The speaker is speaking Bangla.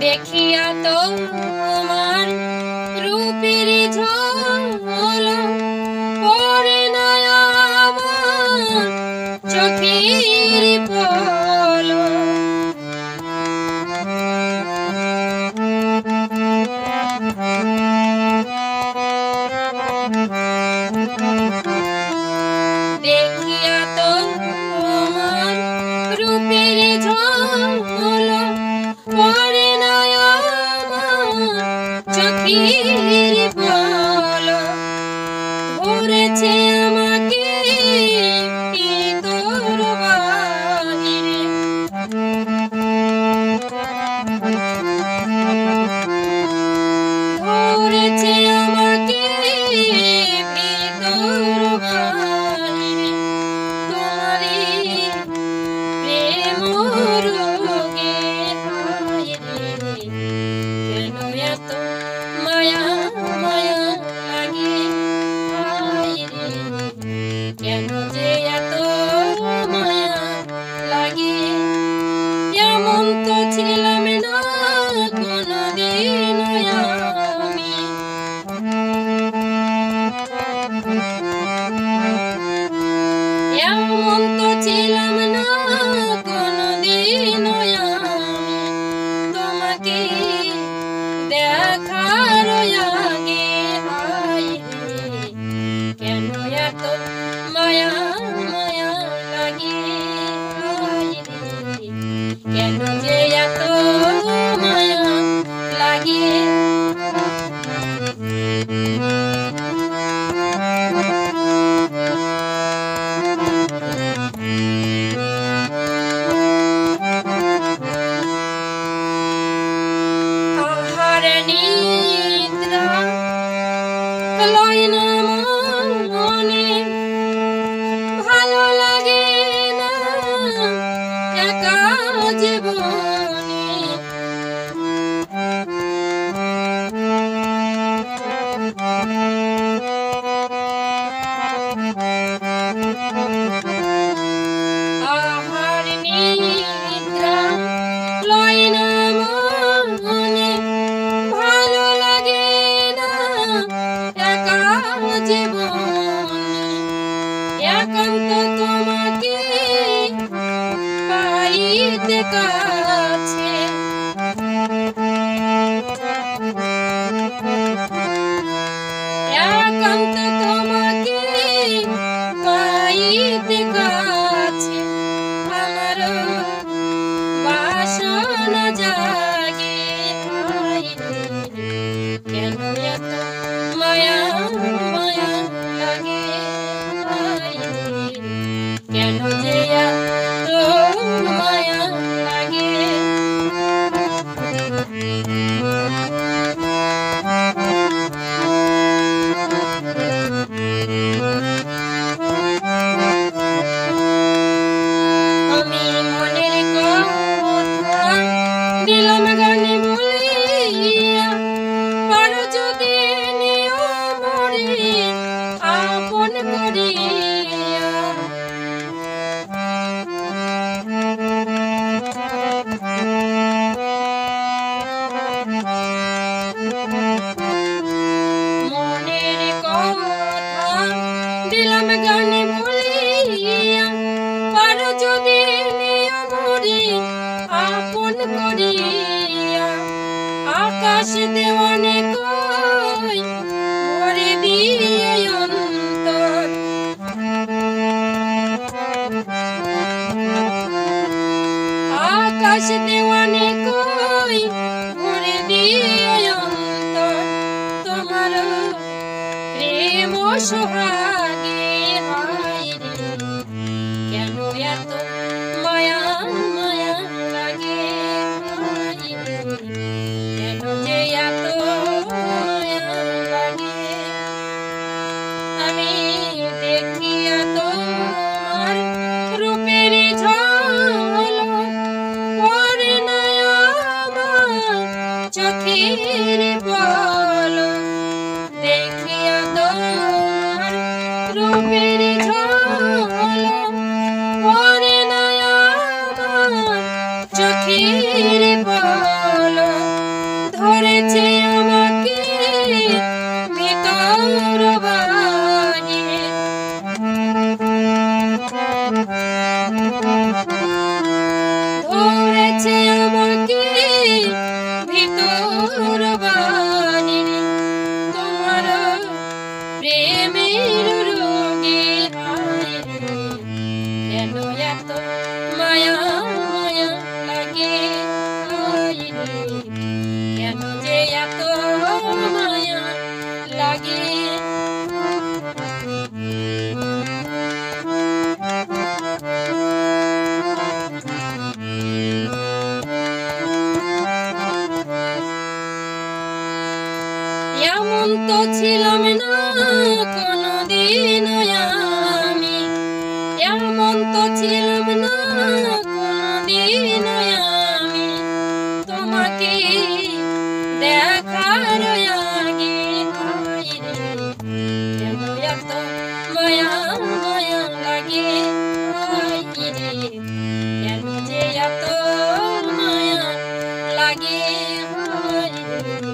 দেখিয়া তোমার রূপের ঝলক পড়ে না আমার চোখের পলক। দেখিয়া তোমার রূপের ঝলক পড়ে না আমার চোখের পলক। ধরেছে আমাকে তোর বাহিরে, ধরেছে আমাকে তোর বাহিরে। তোমারই প্রেম রোগে হায় রে, কেন এত মায়া মায়া লাগে হায় রে, কেন যে এত মায়া লাগে। এমন তো ছিলাম না কোনদিন আমি, এমন তো ছিলাম না কোনদিন আমি। তোমাকে দেখার আগে হায় রে, কেন এত মায়া মায়া লাগে হায় রে, কেন যে এত মায়া লাগে। আহার নিদ্রা লয় না মনে, ভালো লাগে না একা জীবনে। আহার নিদ্রা লয় না মনে, ভালো লাগে না একা জীবনে। একান্ত তোমাকে পাইতে কাছে, একান্ত তোমাকে পাইতে কাছে। আমার বাসনা জাগে হায় রে, কেন এত মায়া মায়া লাগে হায় রে, কেন যে এত মায়া লাগে। আমি মনের কথা দিলাম গানে বলিয়া, পারো যদি নিও মোরে আপন করিয়া। মনের কথা দিলাম গানে বলিয়া, পারো যদি নিও মোরে আপন করিয়া। আকাশ দেওয়ানে কই ভরে দিয়ে অন্তর, আকাশ দেওয়ানে কই ভরে দিয়ে অন্তর। তোমার প্রেম সোহাগে হায় রে, কেন এত মায়া মায়া লাগে হায় রে, কেন যে এত মায়া লাগে। আমি দেখিয়া তোমার রূপের ঝলক পড়ে না আমার চোখের পলক। দেখিয়া তোমার রূপের ঝলক পড়ে না আমার চোখের পলক। কেন যে এত মায়া লাগে। এমন তো ছিলাম না কোনদিন আমি, এমন তো ছিলাম না কোনদিন আমি, তোমাকে দেখার আগে হায়রে কেন এত মায়া মায়া লাগে। হায়রে কেন যে এত মায়া লাগে। হায়রে